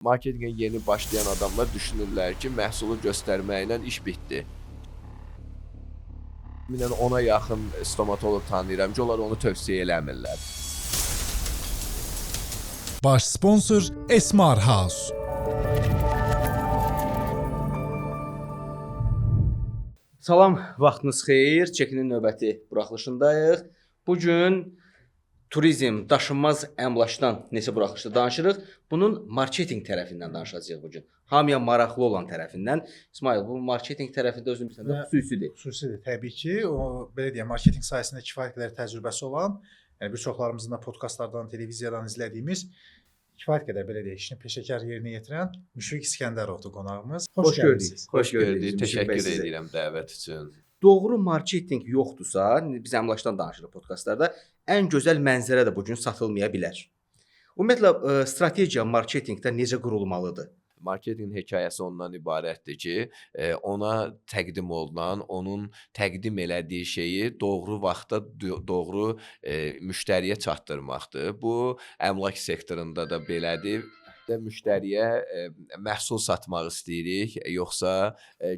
Marketinqə yeni başlayan adamlar düşünürlər ki, məhsulu göstərməklə iş bitdi. Minən 10-a yaxın stomatoloq tanıyıram ki, onlar onu tövsiyə eləmirlər. Baş sponsor Esmar House. Salam, vaxtınız xeyir. Çəkinin növbəti buraxılışındayıq. Bugün turizm, daşınmaz əmlakdan neçə buraxılışda danışırıq. Bunun marketinq tərəfindən danışacağıq bugün. Hamıya maraqlı olan tərəfindən. İsmail, bu marketinq tərəfində özün bilirsən də xüsusidir. Xüsusidir, təbii ki. O, belə deyək, marketinq sahəsində kifayət qədər təcrübəsi olan, yəni bir çoxlarımızın da podkastlardan, televiziyadan izlədiyimiz kifayət qədər belə deyək, işini peşəkar yerinə yetirən Müşfiq İskəndərovdur qonağımız. Xoş gördük. Xoş gördük. Təşəkkür edirəm dəvət üçün. Doğru marketinq yoxdursa, biz əmlakdan danışırıq podkastlarda, ən gözəl mənzərə də bu gün satılmaya bilər. Ümumiyyətlə, strategiya marketinqdə necə qurulmalıdır? Marketinqin hekayəsi ondan ibarətdir ki, ona təqdim olunan, onun təqdim elədiyi şeyi doğru vaxtda, doğru müştəriyə çatdırmaqdır. Bu, əmlak sektorunda da belədir. Müştəriyə məhsul satmaq istəyirik, yoxsa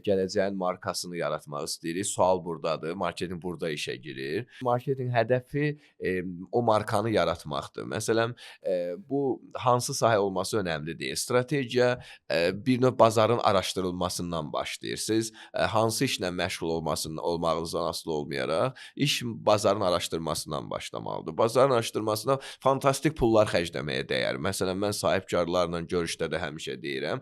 gələcəyin markasını yaratmaq istəyirik. Sual burdadır. Marketinq burada işə girir. Marketinq hədəfi o markanı yaratmaqdır. Məsələn, bu hansı sahə olması önəmli deyil. Strategiya bir növ bazarın araşdırılmasından başlayır. Siz hansı işlə məşğul olmağınızdan asılı olmayaraq iş bazarın araşdırmasından başlamalıdır. Bazarın araşdırmasına fantastik pullar xərcləməyə dəyər. Məsələn, mən sahibkarlarla görüşdə də həmişə deyirəm.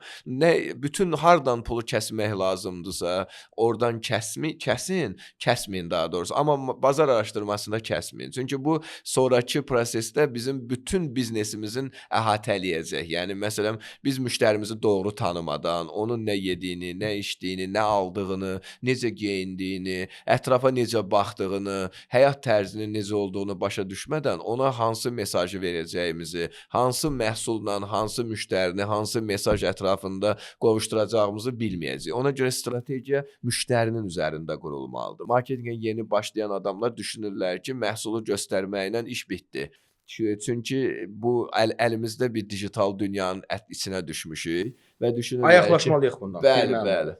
Bütün hardan pulu kəsmək lazımdırsa, oradan kəsməyin daha doğrusu. Amma bazar araşdırmasında kəsməyin. Çünki bu sonrakı prosesdə bizim bütün biznesimizin əhatələyəcək. Yəni məsələn, biz müştərimizi doğru tanımadan, onun nə yediyini, nə içdiyini, nə aldığını, necə geyindiyini, ətrafa necə baxdığını, həyat tərzinin necə olduğunu başa düşmədən ona hansı mesajı verəcəyimizi, hansı məhsulla, hansı müştərini, hansı mesaj ətrafında qovuşduracağımızı bilməyəcəyik. Ona görə strategiya müştərinin üzərində qurulmalıdır. Marketinqə yeni başlayan adamlar düşünürlər ki, məhsulu göstərməklə iş bitdi. Çünki bu əlimizdə bir digital dünyanın içinə düşmüşük və düşünürlər ki, Ayaqlaşmalıyıq bundan.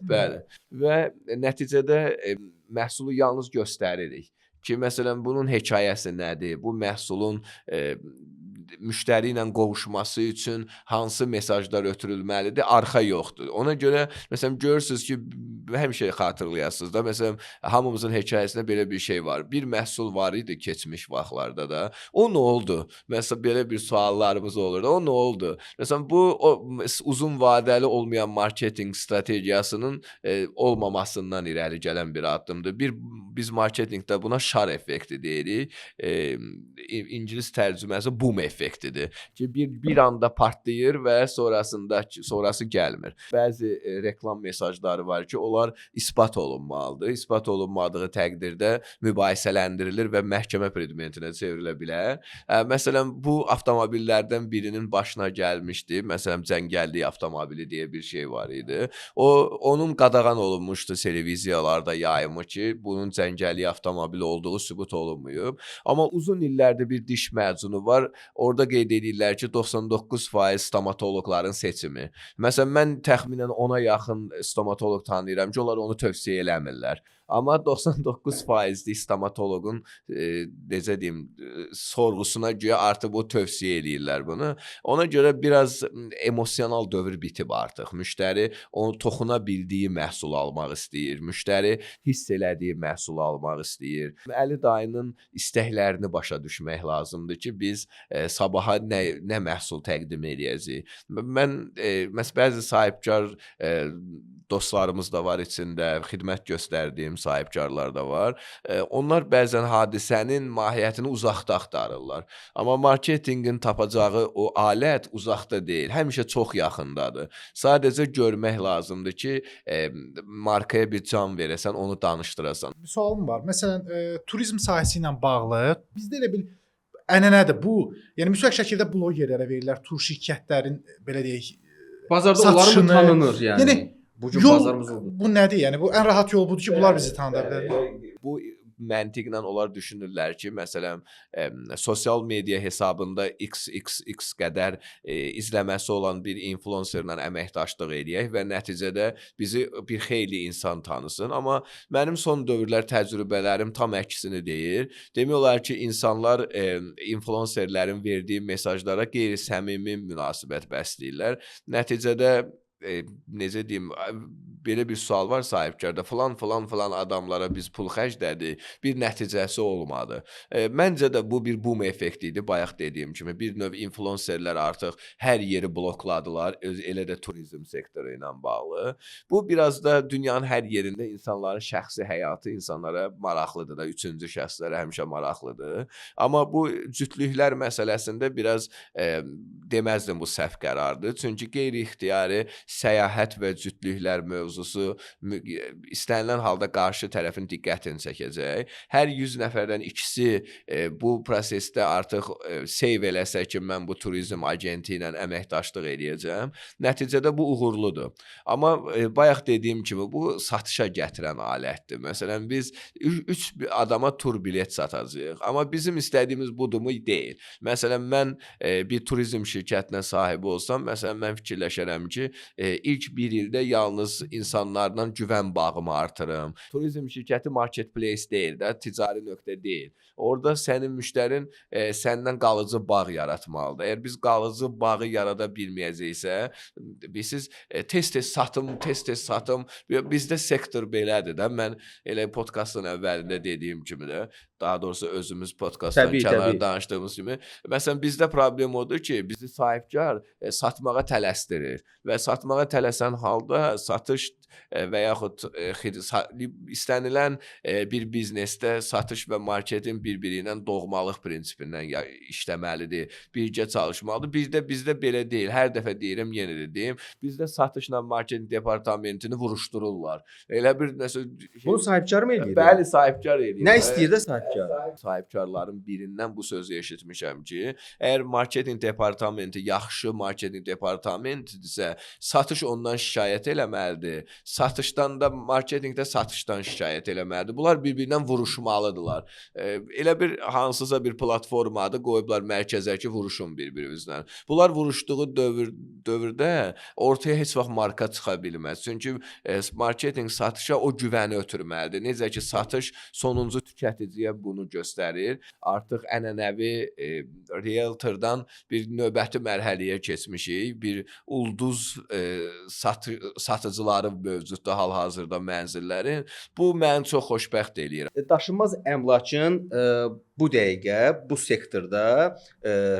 Bəli. Və nəticədə məhsulu yalnız göstəririk. Ki, məsələn, bunun hekayəsi nədir? Bu məhsulun müştəri ilə qovuşması üçün hansı mesajlar ötürülməlidir? Arxa yoxdur. Ona görə, məsələn, görürsünüz ki, həmişə xatırlayasınız da, məsələn, hamımızın hekayəsində belə bir şey var. Bir məhsul var idi keçmiş vaxtlarda da. O nə oldu? Məsələn, belə bir suallarımız olur da. O nə oldu? Məsələn, bu uzun vadəli olmayan marketinq strategiyasının olmamasından irəli gələn bir addımdır. Biz marketinqdə buna şar effekti deyirik. İngilis tərcüməsi boom effektidir ki, bir anda partlayır və sonrası gəlmir. Bəzi reklam mesajları var ki, onlar isbat olunmalıdır. İsbat olunmadığı təqdirdə mübahisələndirilir və məhkəmə predmetinə çevrilə bilər. Məsələn, bu avtomobillərdən birinin başına gəlmişdi. Məsələn, cəngəllik avtomobili deyə bir şey var idi. Onun qadağan olunmuşdu televiziyalarda yayımı ki, bunun cəngəllik avtomobili olduğu sübut olunmayıb. Amma uzun illərdir bir diş macunu var. Orada qeyd edirlər ki, 99% stomatoloqların seçimi. Məsələn, mən təxminən 10-a yaxın stomatoloq tanıyıram ki, onlar onu tövsiyə eləmirlər. Amma 99%lik stomatoloqun necə deyim, sorğusuna güya artıq o tövsiyə edirlər bunu. Ona görə biraz emosional dövr bitib artıq. Müştəri onu toxuna bildiyi məhsul almaq istəyir. Müştəri hiss elədiyi məhsul almaq istəyir. Əli dayının istəklərini başa düşmək lazımdır ki, biz sabaha nə məhsul təqdim edəcəyik. Mən bəzi sahibkar dostlarımız da var içində, xidmət göstərdiyim sahibkarlar da var. Onlar bəzən hadisənin mahiyyətini uzaqda axtarırlar. Amma marketinqin tapacağı o alət uzaqda deyil, həmişə çox yaxındadır. Sadəcə görmək lazımdır ki, markaya bir can verəsən, onu danışdırasan. Bir sualım var. Məsələn, turizm sahəsi ilə bağlı bizdə elə bir ənənədir bu. Yəni mütləq şəkildə blogerlərə verirlər, tur şirkətlərin belə deyək, Bazarda onların mı tanınır yəni? Yəni Bugün yol, bazarımız oldu. bu nədir? Yəni bu ən rahat yol budur ki, bunlar bizi tanıda bilər. Bu məntiqlə onlar düşünürlər ki, məsələn, sosial media hesabında x qədər izləməsi olan bir influencerla əməkdaşlıq eləyək və nəticədə bizi bir xeyli insan tanısın. Amma mənim son dövrlər təcrübələrim tam əksini deyir. Demək olar ki, insanlar influencerlərin verdiyi mesajlara qeyri-səmimi münasibət bəsləyirlər. Nəticədə necə deyim, belə bir sual var sahibkarda. Falan adamlara biz pul xərclədik, bir nəticəsi olmadı. Məncə də bu bir boom effekti idi, bayaq dediyim kimi. Bir növ influencerlər artıq hər yeri blokladılar, elə də turizm sektoru ilə bağlı. Bu biraz da dünyanın hər yerində insanların şəxsi həyatı insanlara maraqlıdır da, üçüncü şəxslərə həmişə maraqlıdır. Amma bu cütlüklər məsələsində biraz deməzdim bu səhv qərardır. Çünki qeyri-ixtiyari səyahət və cütlüklər mövzusu istənilən halda qarşı tərəfin diqqətini çəkəcək. Hər 100 nəfərdən ikisi bu prosesdə artıq seyv eləsə ki, mən bu turizm agenti ilə əməkdaşlıq eləyəcəm, nəticədə bu uğurludur. Amma bayaq dediyim kimi bu satışa gətirən alətdir. Məsələn, biz 3 adama tur bilet satacağıq, amma bizim istədiyimiz budurmu deyil. Məsələn, mən bir turizm şirkətinə sahibi olsam, məsələn, mən fikirləşərəm ki, ilk bir ildə yalnız insanlarla güvən bağımı artırım. Turizm şirkəti marketplace deyil də, ticari nöqtə deyil. Orada sənin müştərin səndən qalıcı bağ yaratmalıdır. Əgər biz qalıcı bağı yarada bilməyəcəksə, biz tez-tez satım. Bizdə sektor belədir də. Mən elə podkastın əvvəlində dediyim kimi də, daha doğrusu özümüz podkastdan kənarda danışdığımız kimi, məsələn, bizdə problem odur ki, bizi sahibkar satmağa tələsdirir və satmağa tələsən halda satış və yaxud istənilən bir biznesdə satış və marketin bir-biri ilə doğmalıq prinsipindən işləməlidir, birgə çalışmalıdır. Bizdə belə deyil. Hər dəfə deyirəm, yenə də deyim, bizdə satışla marketing departamentini vuruşdururlar. Elə bir nəsə... Bunu sahibkar mı eləyir? Bəli, sahibkar eləyir. Nə istəyir də sahibkar? Sahibkarların birindən bu sözü eşitmişəm ki, əgər marketing departamenti yaxşı marketing departamentidirsə, satış ondan şikayət eləməlidir. Satışdan da, marketingdə satışdan şikayət eləməlidir. Bunlar bir-birindən vuruşmalıdırlar. Elə bir hansısa bir platformada qoyublar mərkəzə ki, vuruşun bir-birimizlə. Bunlar vuruşduğu dövrdə ortaya heç vaxt marka çıxa bilməz. Çünki marketing satışa o güvəni ötürməlidir. Necə ki, satış sonuncu tükəticiyə bunu göstərir. Artıq ənənəvi realtordan bir növbəti mərhələyə keçmişik. Bir ulduz satıcıları mövcudda hal-hazırda mənzillərin. Bu məni çox xoşbəxt eləyir. Daşınmaz əmlakın bu dəqiqə, bu sektorda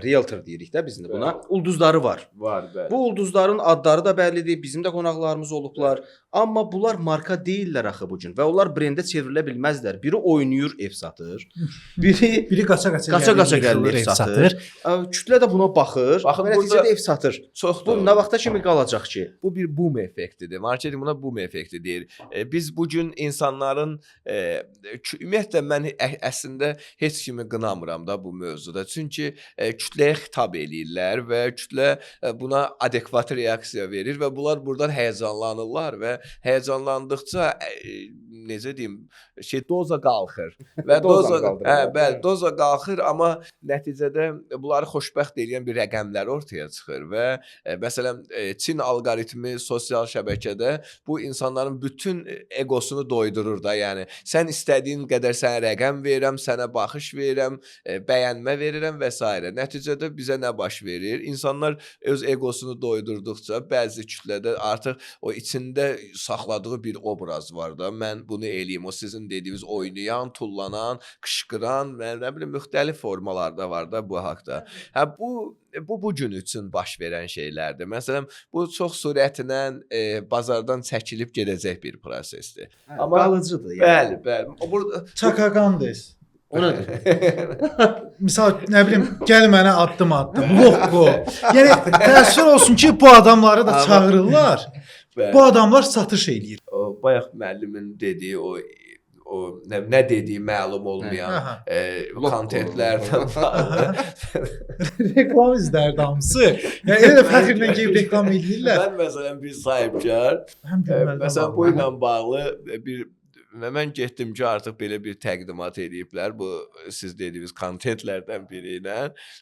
realtor deyirik də biz buna. Ulduzları var. Var, bəli. Bu ulduzların adları da bəllidir. Bizim də qonaqlarımız olublar. Amma bunlar marka deyillər axı bu gün və onlar brendə çevrilə bilməzlər. Biri oynayır, ev satır. Biri qaça-qaça gəlir, ev satır. Kütlə də buna baxır. Baxın, nəticədə ev satır. Çoxdur. Bu nə vaxta kimi qalacaq ki? Bu bir boom effektidir. Marketing buna boom effekti deyir. Biz bugün insanların ümumiyyətlə mən əslində heç kimi qınamıram da bu mövzuda. Çünki kütləyə xitab eləyirlər və kütlə buna adekvat reaksiya verir və bunlar buradan həyəcanlanırlar və həyəcanlandıqca necə deyim, doza qalxır. Və doza qalxır, amma nəticədə bunları xoşbəxt edən bir rəqəmlər ortaya çıxır və məsələn Çin alqoritmi sosial şəbəkədə bu insanların bütün egosunu doydurur da. Yəni sən istədiyin qədər sənə rəqəm verirəm, sənə baxış verirəm, bəyənmə verirəm və s. Nəticədə bizə nə baş verir? İnsanlar öz egosunu doydurduqca bəzi kütlədə artıq o içində saxladığı bir obraz var da. Mən bunu eləyim. O sizin dediyiniz oynayan, tullanan, qışqıran və nə bilim müxtəlif formalarda var da bu haqda. Bu gün üçün baş verən şeylərdir. Məsələn, bu çox sürətlə bazardan çəkilib gedəcək bir prosesdir. Amma qalıcıdır. Yəni. Bəli. Burada Çakaqandız. O nədir? Misal, nə bilim, gəl mənə addım. Loqo. Yəni təəssüf olsun ki, bu adamları da çağırırlar. Bu adamlar satış eləyir. Bayaq müəllimin dediyi o nə dediyi məlum olmayan kontentlərdən bağlı. Reklam izlərdi hamısı. Yəni elə də fəxrlə gəlib reklam edirlər. Mən məsələn bir sahibkar, məsələn bu ilə bağlı bir Və mən getdim ki, artıq belə bir təqdimat eləyiblər bu siz dediyiniz kontentlərdən biri ilə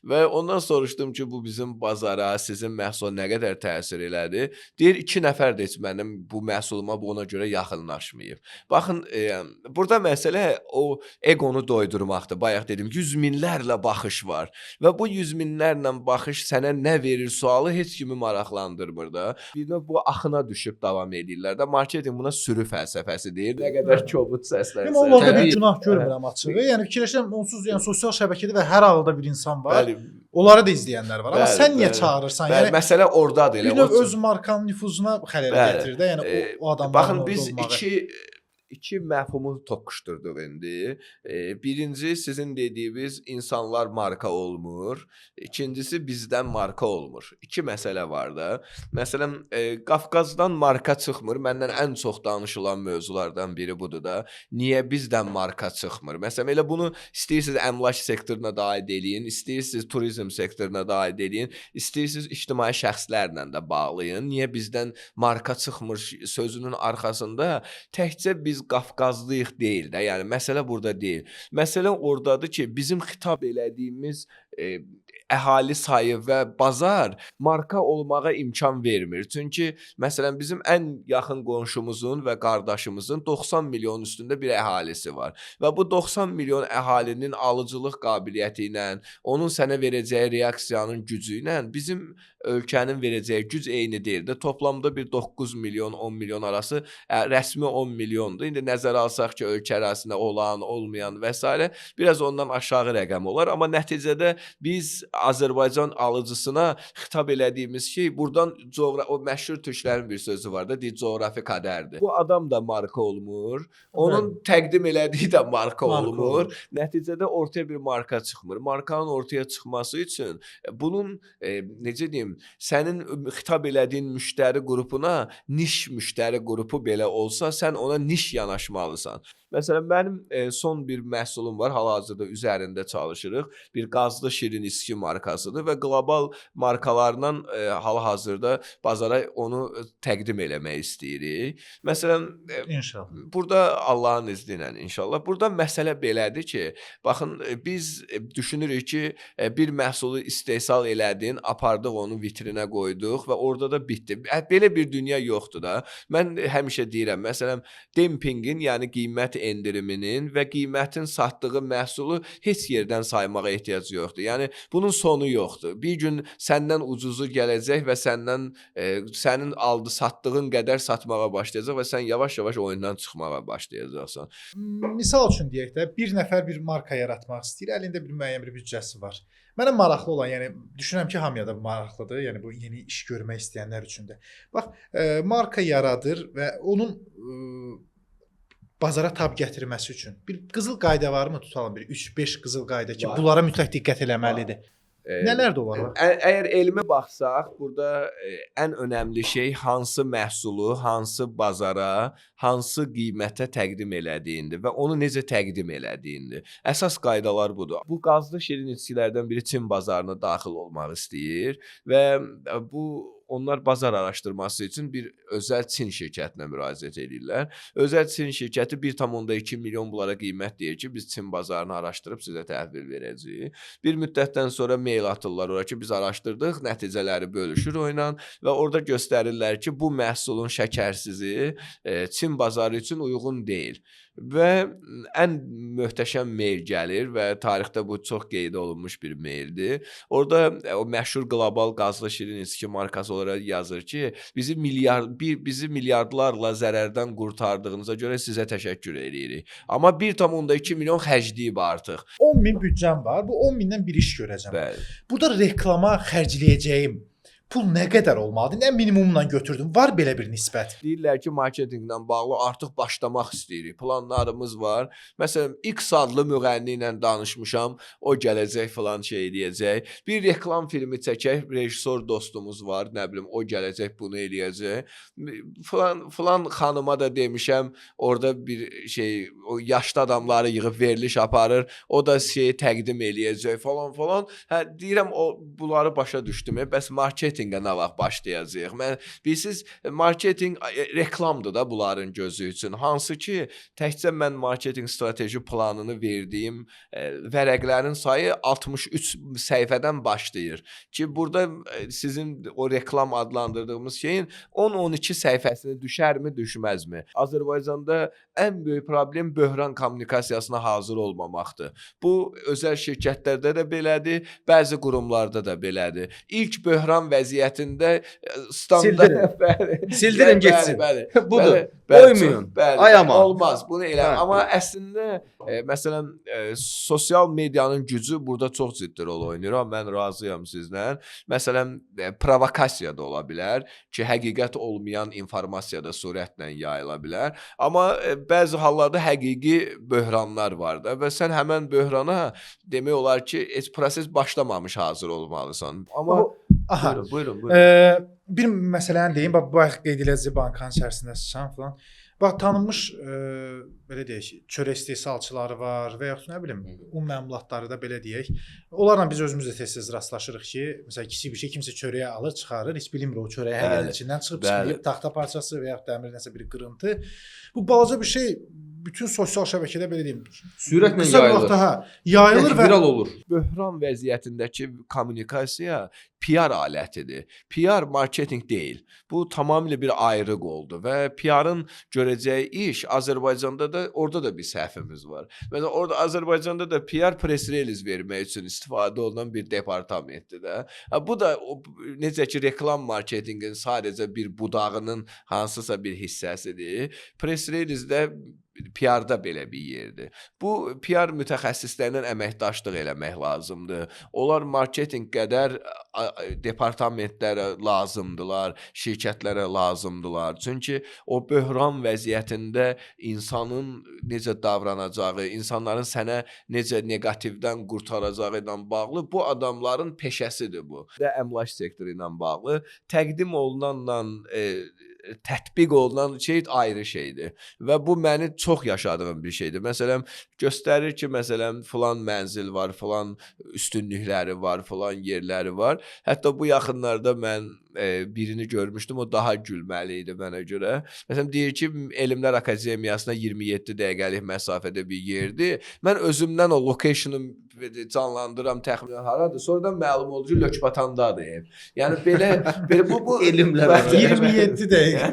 və ondan soruşdum ki, bu bizim bazara, sizin məhsula nə qədər təsir elədi? Deyir 2 nəfər də heç mənim bu məhsuluma buna görə yaxınlaşmayıb. Baxın, burada məsələ o eqonu doydurmaqdır. Bayaq dedim, yüz minlərlə baxış var və bu yüz minlərlə baxış sənə nə verir sualı heç kimi maraqlandırmır da. Bir də bu axına düşüb davam edirlər də. Marketinq buna sürü fəlsəfəsi deyir. Nə qədər kobud səslənsə. Mən onlarda bir Təbii. günah görmürəm açığı. Yəni fikirləşirəm onsuz yəni sosial şəbəkədə və hər halda bir insan var. Bəli. Onları da izləyənlər var. Amma Bəli, sən niyə bəli. çağırırsan? Bəli, Yəni məsələ ordadır elə. bir növ öz markanın nüfuzuna xələl Bəli. gətirir də. Yəni o adamların Baxın orada biz olmağı. iki məfhumu toqquşdurduq indi. Birinci sizin dediyiniz insanlar marka olmur. İkincisi bizdən marka olmur. İki məsələ var da. Məsələn, Qafqazdan marka çıxmır. Məndən ən çox danışılan mövzulardan biri budur da. Niyə bizdən marka çıxmır? Məsələn, elə bunu istəyirsiniz əmlak sektoruna da aid eləyin, istəyirsiniz turizm sektoruna da aid eləyin, istəyirsiniz ictimai şəxslərlə də bağlayın. Niyə bizdən marka çıxmır sözünün arxasında təkcə biz Qafqazlıyıq deyil də. Yəni məsələ burada deyil. Məsələ ordadır ki, bizim xitab elədiyimiz əhali sayı və bazar marka olmağa imkan vermir. Çünki məsələn bizim ən yaxın qonşumuzun və qardaşımızın 90 milyon üstündə bir əhalisi var və bu 90 milyon əhalinin alıcılıq qabiliyyəti ilə, onun sənə verəcəyi reaksiyanın gücü ilə bizim ölkənin verəcəyi güc eyni deyil də. Toplamda bir 9 milyon, 10 milyon arası rəsmi 10 milyondur. İndi nəzərə alsaq ki, ölkə ərazisində olan, olmayan və s. biraz ondan aşağı rəqəm olar, amma nəticədə biz Azərbaycan alıcısına xitab elədiyimiz şey buradan o məşhur türklərin bir sözü var da, deyir coğrafi qədərdir. Bu adam da marka olmur, onun təqdim elədiyi də marka olmur. Nəticədə ortaya bir marka çıxmır. Markanın ortaya çıxması üçün bunun necə deyim, sənin xitab elədiyin müştəri qrupuna niş müştəri qrupu belə olsa, sən ona niş yanaşmalısan. Məsələn, mənim son bir məhsulum var, hal-hazırda üzərində çalışırıq. Bir qazlı şirin içki markasıdır və qlobal markalarla hal-hazırda bazara onu təqdim eləmək istəyirik. Məsələn, İnşallah. burada Allahın izni ilə inşallah. Burada məsələ belədir ki, baxın biz düşünürük ki, bir məhsulu istehsal elədin, apardıq onu vitrinə qoyduq və orada da bitdi. Belə bir dünya yoxdur da. Mən həmişə deyirəm, məsələn, dempingin, yəni qiymət endiriminin və qiymətin satdığı məhsulu heç yerdən saymağa ehtiyac yoxdur. Yəni bunun sonu yoxdur. Bir gün səndən ucuzu gələcək və sənin satdığın qədər satmağa başlayacaq və sən yavaş-yavaş oyundan çıxmağa başlayacaqsan. Misal üçün deyək də, bir nəfər bir marka yaratmaq istəyir, əlində bir müəyyən bir büdcəsi var. Mənə maraqlı olan, yəni düşünürəm ki, hamıya da maraqlıdır, yəni bu yeni iş görmək istəyənlər üçün də. Bax, marka yaradır və onun bazara tab gətirməsi üçün bir qızıl qayda varmı, tutalım bir 3-5 qızıl qayda ki, bunlara mütləq diqqət eləməlidir. Nələr də olar? Əgər elmi baxsaq, burada ən önəmli şey hansı məhsulu, hansı bazara, hansı qiymətə təqdim elədiyindir və onu necə təqdim elədiyindir. Əsas qaydalar budur. Bu qazlı şirin içkilərdən biri Çin bazarına daxil olmaq istəyir və onlar bazar araşdırması üçün bir özəl Çin şirkətinə müraciət edirlər. Özəl Çin şirkəti 1,2 milyon bunlara qiymət deyir ki, biz Çin bazarını araşdırıb sizə təhvil verəcəyik. Bir müddətdən sonra mail atırlar ora ki, biz araşdırdıq, nəticələri bölüşür oyla və orada göstərirlər ki, bu məhsulun şəkərsizi Çin bazarı üçün uyğun deyil. Və ən möhtəşəm mail gəlir və tarixdə bu çox qeyd olunmuş bir maildir. Orada o məşhur qlobal qazlı şirin içki markası olaraq yazır ki, bizi milyardlarla zərərdən qurtardığınıza görə sizə təşəkkür edirik. Amma 1,2 milyon xərcləyib artıq. 10 min büdcəm var, bu 10 mindən bir iş görəcəm. Bəli. Burada reklama xərcləyəcəyim pul nə qədər olmalıdır? Nə minimumla götürdüm? Var belə bir nisbət? Deyirlər ki, marketinqlə bağlı artıq başlamaq istəyirik. Planlarımız var. Məsələn, X adlı müğənni ilə danışmışam. O gələcək falan şey eləyəcək. Bir reklam filmi çəkək. Rejissor dostumuz var. Nə bilim, o gələcək bunu eləyəcək. Falan xanıma da demişəm. Orada bir şey, o yaşlı adamları yığıb veriliş aparır. O da şeyi təqdim eləyəcək falan. Hə, deyirəm, bunları başa düşdüm. Bəs marketinq marketinqə nə vaxt başlayacağıq? Bilirsiniz, marketinq reklamdır da bunların gözü üçün. Hansı ki, təkcə mən marketinq strateji planını verdiyim vərəqlərin sayı 63 səhifədən başlayır. Ki, burada sizin o reklam adlandırdığımız şeyin 10-12 səhifəsini düşərmi, düşməzmi? Azərbaycanda ən böyük problem böhran kommunikasiyasına hazır olmamaqdır. Bu özəl şirkətlərdə də belədir, bəzi qurumlarda da belədir. İlk böhran vəziyyətində Sildirin getsin. Budur. Bəli, Qoymayın. Ay aman. Olmaz. Bunu elə. Amma əslində məsələn sosial medianın gücü burada çox ciddi rol oynayır. Mən razıyam sizlə. Məsələn provokasiya da ola bilər ki, həqiqət olmayan informasiya da sürətlə yayıla bilər. Amma bəzi hallarda həqiqi böhranlar var da və sən həmən böhrana demək olar ki, heç proses başlamamış hazır olmalısan. Amma buyurun. Bir məsələni deyim, bax qeyd ediləcək bankanın içərisindəsən falan. Bax tanınmış belə deyək, çörək istehsalçıları var və yaxud nə bilim, un məmulatları da belə deyək. Onlarla biz özümüz də tez-tez rastlaşırıq ki, məsələn kiçik bir şey kimsə çörəyə alır, çıxarır, heç bilmir o çörəyə həqiqətən içindən çıxıb çıxmayıb, taxta parçası və yaxud dəmir nəsə bir qırıntı. Bu balaca bir şey bütün sosial şəbəkədə belə deyim, sürətlə yayılır və viral olur. Böhran vəziyyətindəki kommunikasiya PR alətidir. PR marketinq deyil. Bu tamamilə bir ayrıq oldu və PR-ın görəcəyi iş Azərbaycanda da orada da bir səhvimiz var. Məsələn, orada Azərbaycanda da PR press release vermək üçün istifadə olunan bir departamentdir də. Bu da necə ki reklam marketinqin sadəcə bir budağının hansısa bir hissəsidir. Press release-də PR-da belə bir yerdir. Bu PR mütəxəssislərinin əməkdaşlıq eləmək lazımdır. Onlar marketinq qədər departamentlərə lazımdılar, şirkətlərə lazımdılar. Çünki o böhran vəziyyətində insanın necə davranacağı, insanların sənə necə neqativdən qurtaracağı ilə bağlı bu adamların peşəsidir bu. Və əmlak sektoru ilə bağlı təqdim olunanla tətbiq olunan şey ayrı şeydir və bu məni çox yaşadığım bir şeydir. Məsələn, göstərir ki, məsələn, filan mənzil var, filan üstünlükləri var, filan yerləri var. Hətta bu yaxınlarda mən birini görmüşdüm, o daha gülməli idi mənə görə. Məsələn, deyir ki, Elmlər Akademiyasına 27 dəqiqəlik məsafədə bir yerdir. Mən özümdən o location'ı canlandıram, təxminən haradır. Sonradan məlum oldu ki, Lökbatandadır. Yəni belə bu Elmlər 27 dəqiqə.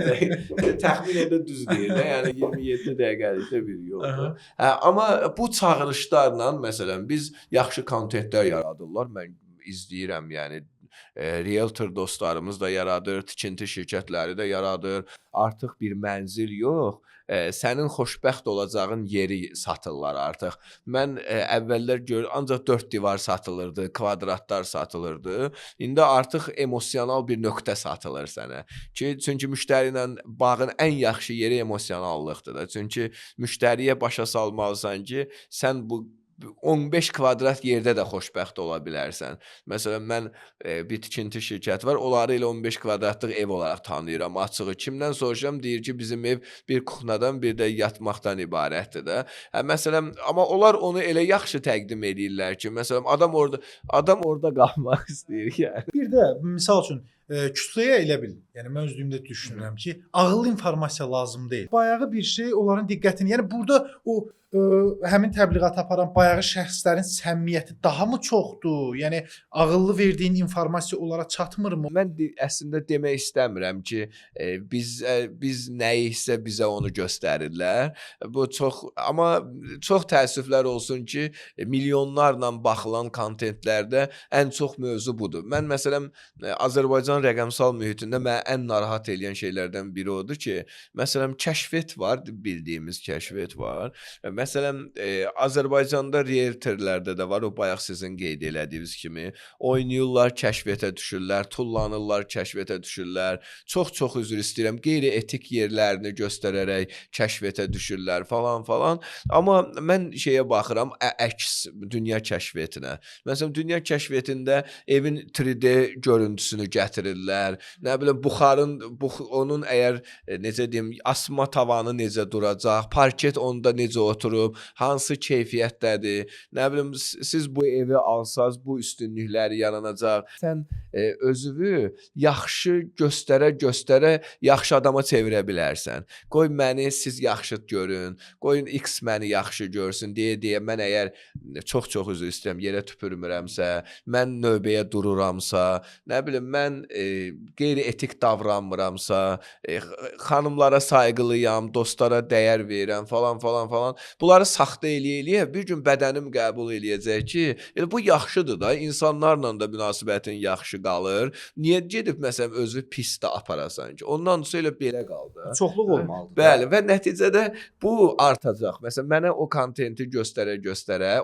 Təxminən də düz deyir də. Yəni 27 dəqiqəlikdə bir yoldur. Amma bu çağırışlarla məsələn biz yaxşı kontentlər yaradırlar. Mən izləyirəm, yəni realtor dostlarımız da yaradır, tikinti şirkətləri də yaradır. Artıq bir mənzil yox, sənin xoşbəxt olacağın yeri satırlar artıq. Mən əvvəllər ancaq 4 divar satılırdı, kvadratlar satılırdı. İndi artıq emosional bir nöqtə satılır sənə. Çünki müştəri ilə bağın ən yaxşı yeri emosionallıqdır da. Çünki müştəriyə başa salmalısan ki, sən bu 15 kvadrat yerdə də xoşbəxt ola bilərsən. Məsələn, mən bir tikinti şirkəti var, onları elə 15 kvadratlıq ev olaraq tanıyıram, açığı. Kimdən soruşuram, deyir ki, bizim ev bir kuxnadan, bir də yatmaqdan ibarətdir də. Məsələn, amma onlar onu elə yaxşı təqdim edirlər ki, məsələn, adam orada qalmaq istəyir yəni. Bir də misal üçün kütləyə elə bil, yəni mən özlüyümdə düşünürəm ki, ağıllı informasiya lazım deyil. Bayağı bir şey onların diqqətini, yəni burada o həmin təbliğat aparan bayağı şəxslərin səmimiyyəti daha mı çoxdur? Yəni ağıllı verdiyin informasiya onlara çatmırmı? Mən əslində demək istəmirəm ki, biz nəyiksə bizə onu göstərirlər. Bu amma çox təəssüflər olsun ki, milyonlarla baxılan kontentlərdə ən çox mövzu budur. Mən məsələn Azərbaycan rəqəmsal mühitində mənə ən narahat edən şeylərdən biri odur ki, məsələn kəşfiyyat var, bildiyimiz kəşfiyyat var. Məsələn, Azərbaycanda realtorlərdə də var, o bayaq sizin qeyd elədiyiniz kimi. Oynayırlar, kəşfiyyata düşürlər, tullanırlar, kəşfiyyata düşürlər. Çox üzr istəyirəm, qeyri-etik yerlərini göstərərək kəşfiyyata düşürlər falan. Amma mən şeyə baxıram, əks dünya kəşfiyyatına. Məsələn, dünya kəşfiyyatında evin 3D görüntüsünü gətirirlər. verirlər. Nə bilim onun əgər necə deyim, asma tavanı necə duracaq, parket onda necə oturub, hansı keyfiyyətdədir. Nə bilim siz bu evi alsaz bu üstünlükləri yaranacaq. Sən özünü yaxşı göstərə yaxşı adama çevirə bilərsən. Qoy məni siz yaxşı görün. Qoyun X məni yaxşı görsün deyə mən əgər çox üzr istəyirəm, yerə tüpürmürəmsə, mən növbəyə dururamsa, nə bilim mən qeyri-etik davranmıramsa, xanımlara sayğılıyam, dostlara dəyər verirəm falan. Bunları saxta eləyə bir gün bədənim qəbul eləyəcək ki, elə bu yaxşıdır da, insanlarla da münasibətin yaxşı qalır. Niyə gedib məsələn özü pis də aparasan ki? Ondan sonra elə belə qaldı. Çoxluq olmalıdır. Bəli, və nəticədə bu artacaq. Məsələn, mənə o kontenti göstərə,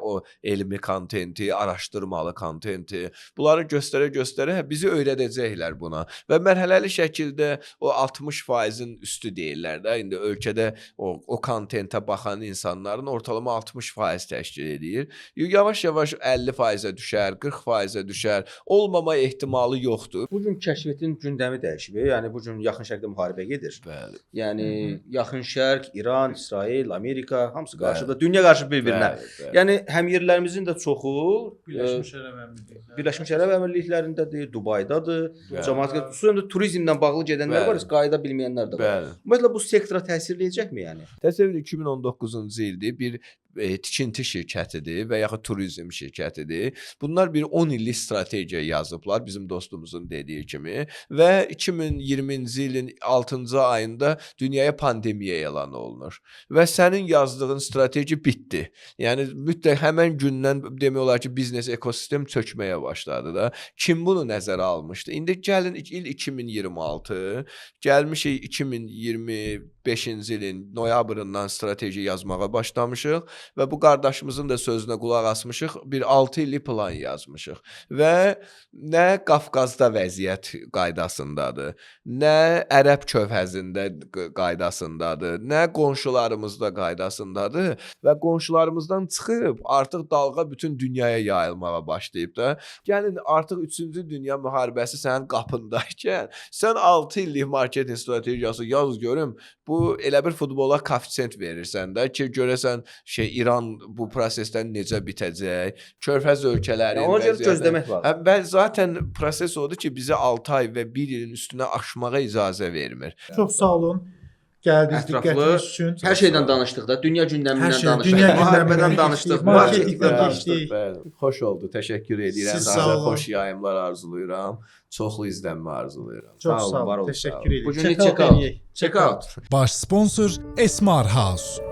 o elmi kontenti, araşdırmalı kontenti, bunları göstərə bizi öyrədəcəklər buna. Və mərhələli şəkildə o 60%-in üstü deyirlər də. İndi ölkədə o kontentə baxan insanların ortalama 60% təşkil edir. Yavaş-yavaş 50%-ə düşər, 40%-ə düşər. Olmama ehtimalı yoxdur. Bu gün kəşfiyyatın gündəmi dəyişib. Yəni bu gün Yaxın Şərqdə müharibə gedir. Bəli. Yəni Yaxın Şərq, İran, İsrail, Amerika hamısı qarşıda, dünya qarşı bir-birinə. Yəni həmyerlərimizin də çoxu Birləşmiş Ərəb Əmirliklərindədir, Dubaydadır. Cəmaət xüsusən də turizmlə bağlı gedənlər var, qayıda bilməyənlər də var. Ümumiyyətlə bu sektora təsir eləyəcəkmi yəni? Təsəvvür 2019-cu ildir, bir tikinti şirkətidir və yaxud turizm şirkətidir. Bunlar bir 10 illik strategiya yazıblar bizim dostumuzun dediyi kimi və 2020-ci ilin 6-cı ayında dünyaya pandemiya elan olunur və sənin yazdığın strategiya bitdi. Yəni mütləq həmən gündən demək olar ki, biznes ekosistem çökməyə başladı da. Kim bunu nəzərə almışdı? İndi gəlin il 2026, gəlmişik 2025-ci ilin noyabrından strategiya yazmağa başlamışıq və bu qardaşımızın da sözünə qulaq asmışıq, bir 6 illik plan yazmışıq və nə Qafqazda vəziyyət qaydasındadır, nə Ərəb körfəzində qaydasındadır, nə qonşularımızda qaydasındadır və qonşularımızdan çıxıb artıq dalğa bütün dünyaya yayılmağa başlayıb da. Gəlin artıq 3-cü dünya müharibəsi sənin qapındaykən sən 6 illik marketinq strategiyası yaz görüm, bu elə bir futbola koeffisient verirsən də ki, görəsən İran bu prosesdən necə bitəcək, körfəz ölkələri ona görə gözləmək lazım. Bəli, zaten proses odur ki, bizi 6 ay və 1 ilin üstünə aşmağa icazə vermir. Çox sağ olun. Gəldiniz, Ətraflı, diqqətiniz üçün. Hər şeydən danışdıq da, dünya gündəmindən danışdıq, dünya müharibədən danışdıq, marketingdən danışdıq. Bəli, xoş oldu. Təşəkkür edirəm. Siz sağ olun. Xoş yayımlar arzulayıram. Çoxlu izlənmə arzulayıram. Çox sağ var olun. olun. Təşəkkür edirəm. Bu gün check out. Baş sponsor Esmar House.